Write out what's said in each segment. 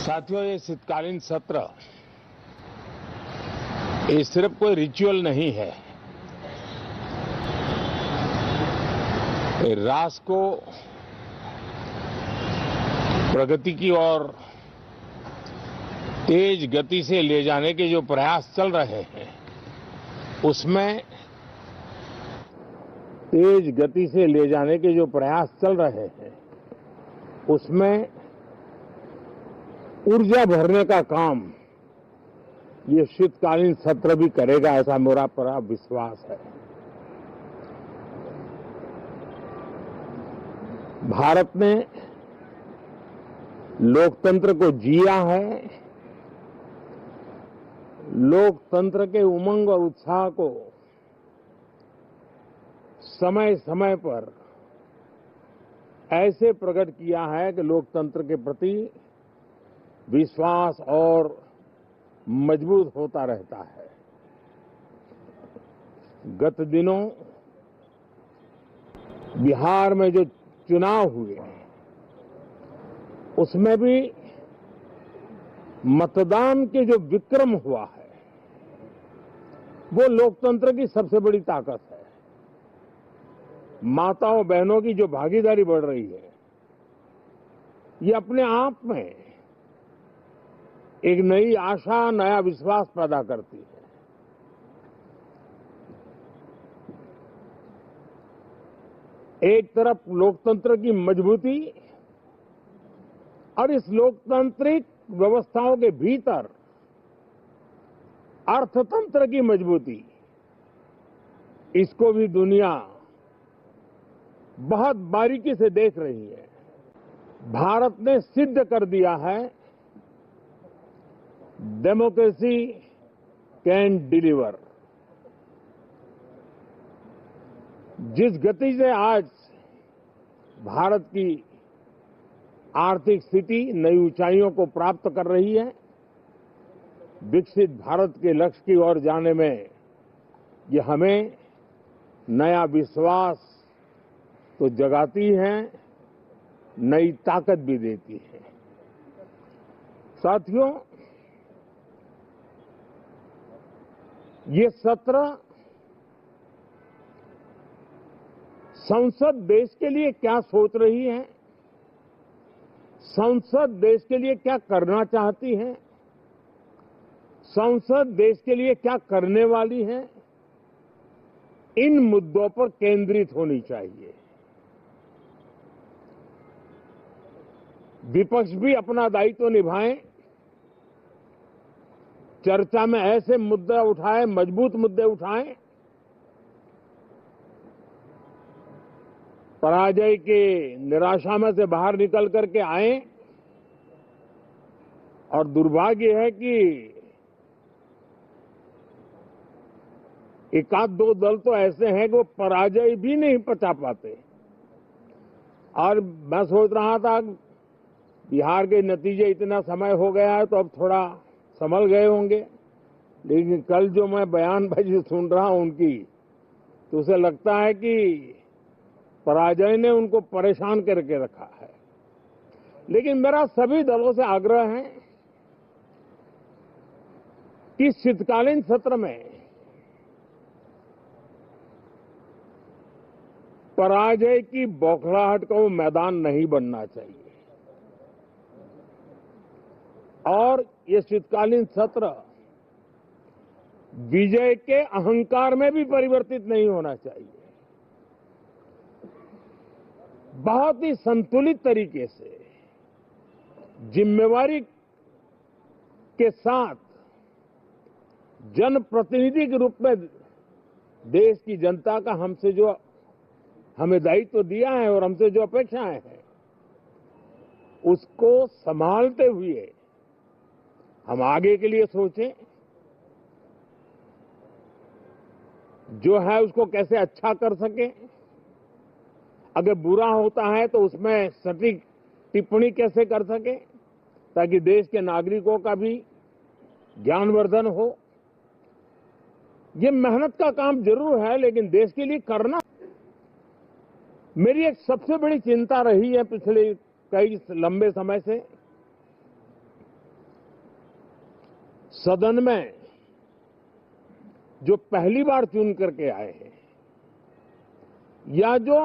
साथियों, ये शीतकालीन सत्र ये सिर्फ कोई रिचुअल नहीं है। ये राष्ट्र को प्रगति की ओर तेज गति से ले जाने के जो प्रयास चल रहे हैं, उसमें तेज गति से ले जाने के जो प्रयास चल रहे हैं, उसमें ऊर्जा भरने का काम ये शीतकालीन सत्र भी करेगा, ऐसा मेरा पूरा विश्वास है। भारत ने लोकतंत्र को जिया है, लोकतंत्र के उमंग और उत्साह को समय समय पर ऐसे प्रकट किया है कि लोकतंत्र के प्रति विश्वास और मजबूत होता रहता है। गत दिनों बिहार में जो चुनाव हुए, उसमें भी मतदान के जो विक्रम हुआ है, वो लोकतंत्र की सबसे बड़ी ताकत है। माताओं बहनों की जो भागीदारी बढ़ रही है, ये अपने आप में एक नई आशा, नया विश्वास पैदा करती है। एक तरफ लोकतंत्र की मजबूती और इस लोकतांत्रिक व्यवस्थाओं के भीतर अर्थतंत्र की मजबूती, इसको भी दुनिया बहुत बारीकी से देख रही है। भारत ने सिद्ध कर दिया है, डेमोक्रेसी कैन डिलीवर। जिस गति से आज भारत की आर्थिक स्थिति नई ऊंचाइयों को प्राप्त कर रही है, विकसित भारत के लक्ष्य की ओर जाने में ये हमें नया विश्वास तो जगाती है, नई ताकत भी देती है। साथियों, ये सत्र संसद देश के लिए क्या सोच रही है, संसद देश के लिए क्या करना चाहती है, संसद देश के लिए क्या करने वाली है, इन मुद्दों पर केंद्रित होनी चाहिए। विपक्ष भी अपना दायित्व निभाएं, चर्चा में ऐसे मुद्दे उठाएं, मजबूत मुद्दे उठाएं, पराजय के निराशा में से बाहर निकल करके आए। और दुर्भाग्य है कि एक आध दो दल तो ऐसे हैं कि वो पराजय भी नहीं पचा पाते। और मैं सोच रहा था बिहार के नतीजे इतना समय हो गया है तो अब थोड़ा संभल गए होंगे, लेकिन कल जो मैं बयानबाजी सुन रहा हूं उनकी, तो उसे लगता है कि पराजय ने उनको परेशान करके रखा है। लेकिन मेरा सभी दलों से आग्रह है कि शीतकालीन सत्र में पराजय की बौखलाहट का वो मैदान नहीं बनना चाहिए। और ये शीतकालीन सत्र विजय के अहंकार में भी परिवर्तित नहीं होना चाहिए। बहुत ही संतुलित तरीके से, जिम्मेवारी के साथ, जनप्रतिनिधि के रूप में देश की जनता का हमसे जो हमें दायित्व दिया है और हमसे जो अपेक्षाएं हैं, उसको संभालते हुए हम आगे के लिए सोचें, जो है उसको कैसे अच्छा कर सकें। अगर बुरा होता है तो उसमें सटीक टिप्पणी कैसे कर सके, ताकि देश के नागरिकों का भी ज्ञानवर्धन हो। ये मेहनत का काम जरूर है, लेकिन देश के लिए करना मेरी एक सबसे बड़ी चिंता रही है पिछले कई लंबे समय से सदन में जो पहली बार चुन करके आए हैं या जो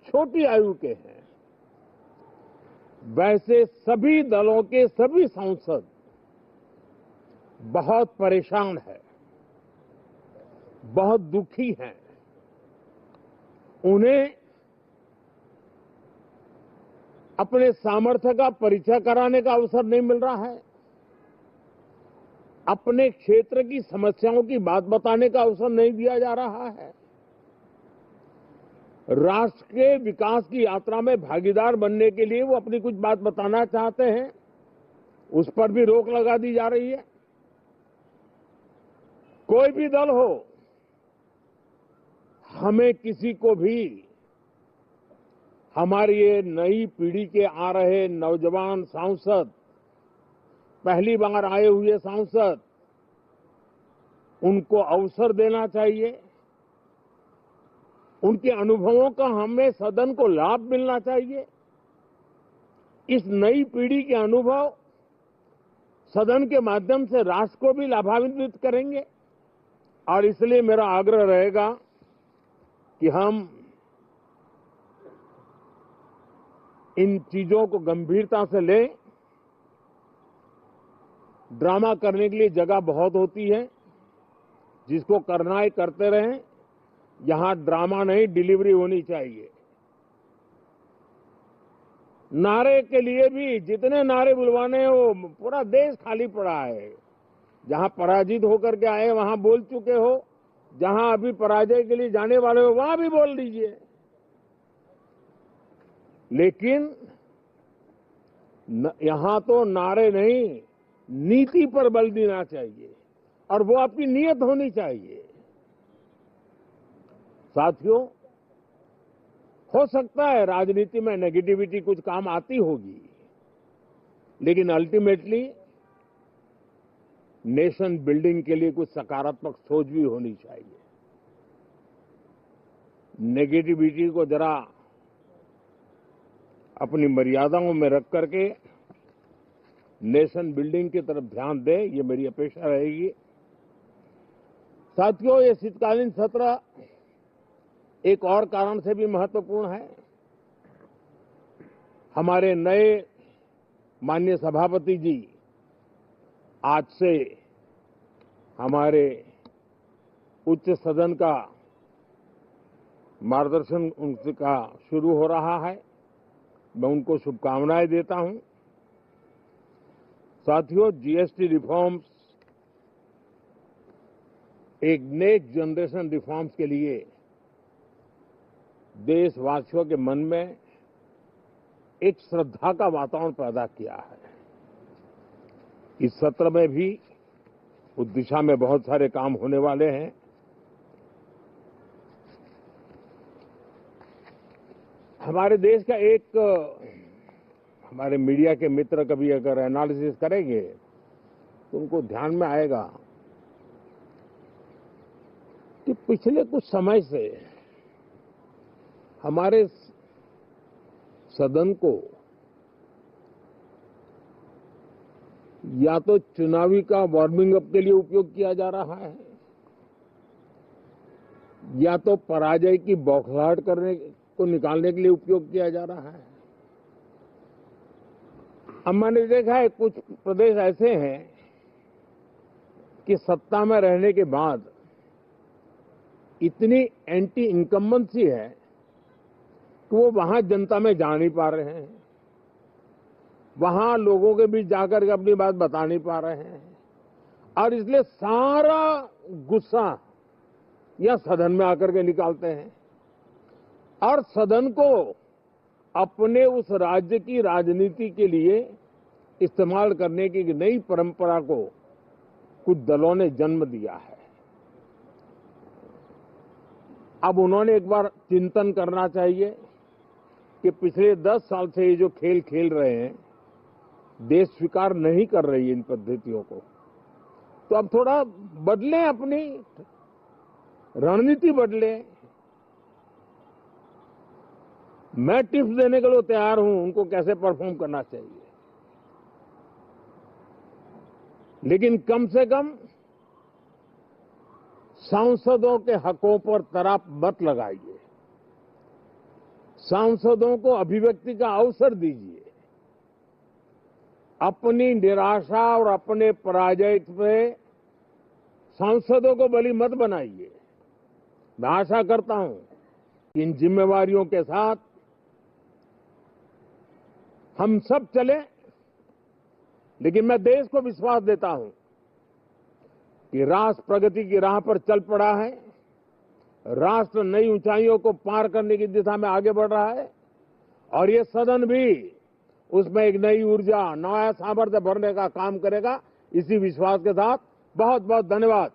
छोटी आयु के हैं, वैसे सभी दलों के सभी सांसद बहुत परेशान हैं, बहुत दुखी हैं। उन्हें अपने सामर्थ्य का परिचय कराने का अवसर नहीं मिल रहा है, अपने क्षेत्र की समस्याओं की बात बताने का अवसर नहीं दिया जा रहा है। राष्ट्र के विकास की यात्रा में भागीदार बनने के लिए वो अपनी कुछ बात बताना चाहते हैं, उस पर भी रोक लगा दी जा रही है। कोई भी दल हो, हमें किसी को भी हमारी ये नई पीढ़ी के आ रहे नौजवान सांसद, पहली बार आए हुए सांसद, उनको अवसर देना चाहिए। उनके अनुभवों का हमें सदन को लाभ मिलना चाहिए। इस नई पीढ़ी के अनुभव सदन के माध्यम से राष्ट्र को भी लाभान्वित करेंगे और इसलिए मेरा आग्रह रहेगा कि हम इन चीजों को गंभीरता से लें। ड्रामा करने के लिए जगह बहुत होती है, जिसको करना है करते रहें। यहां ड्रामा नहीं, डिलीवरी होनी चाहिए। नारे के लिए भी जितने नारे बुलवाने हैं, वो पूरा देश खाली पड़ा है। जहां पराजित होकर के आए वहां बोल चुके हो, जहां अभी पराजय के लिए जाने वाले हो वहां भी बोल दीजिए, लेकिन यहां तो नारे नहीं, नीति पर बल देना चाहिए और वो आपकी नीयत होनी चाहिए। साथियों, हो सकता है राजनीति में नेगेटिविटी कुछ काम आती होगी, लेकिन अल्टीमेटली नेशन बिल्डिंग के लिए कुछ सकारात्मक सोच भी होनी चाहिए। नेगेटिविटी को जरा अपनी मर्यादाओं में रख करके नेशन बिल्डिंग की तरफ ध्यान दें, ये मेरी अपेक्षा रहेगी। साथियों, ये शीतकालीन सत्र एक और कारण से भी महत्वपूर्ण है। हमारे नए माननीय सभापति जी आज से हमारे उच्च सदन का मार्गदर्शन उनका शुरू हो रहा है। मैं उनको शुभकामनाएं देता हूं। साथियों, जीएसटी रिफॉर्म्स एक नेक्स्ट जनरेशन रिफॉर्म्स के लिए देशवासियों के मन में एक श्रद्धा का वातावरण पैदा किया है। इस सत्र में भी उस दिशा में बहुत सारे काम होने वाले हैं। हमारे देश का एक हमारे मीडिया के मित्र कभी अगर एनालिसिस करेंगे तो उनको ध्यान में आएगा कि पिछले कुछ समय से हमारे सदन को या तो चुनावी का वार्मिंग अप के लिए उपयोग किया जा रहा है, या तो पराजय की बौखलाहट करने को निकालने के लिए उपयोग किया जा रहा है। अब मैंने देखा है कुछ प्रदेश ऐसे हैं कि सत्ता में रहने के बाद इतनी एंटी इनकम्बेंसी है कि वो वहां जनता में जा नहीं पा रहे हैं, वहां लोगों के बीच जाकर के अपनी बात बता नहीं पा रहे हैं, और इसलिए सारा गुस्सा या सदन में आकर के निकालते हैं और सदन को अपने उस राज्य की राजनीति के लिए इस्तेमाल करने की नई परंपरा को कुछ दलों ने जन्म दिया है। अब उन्होंने एक बार चिंतन करना चाहिए कि पिछले 10 साल से ये जो खेल खेल रहे हैं, देश स्वीकार नहीं कर रही है इन पद्धतियों को, तो अब थोड़ा बदलें, अपनी रणनीति बदलें। मैं टिप्स देने के लिए तैयार हूं उनको कैसे परफॉर्म करना चाहिए। लेकिन कम से कम सांसदों के हकों पर तराप मत लगाइए। सांसदों को अभिव्यक्ति का अवसर दीजिए। अपनी निराशा और अपने पराजय पे सांसदों को बलि मत बनाइए। मैं आशा करता हूं कि इन जिम्मेवारियों के साथ हम सब चलें, लेकिन मैं देश को विश्वास देता हूं कि राष्ट्र प्रगति की राह पर चल पड़ा है। राष्ट्र नई ऊंचाइयों को पार करने की दिशा में आगे बढ़ रहा है और ये सदन भी उसमें एक नई ऊर्जा, नया सामर्थ्य भरने का काम करेगा। इसी विश्वास के साथ बहुत बहुत धन्यवाद।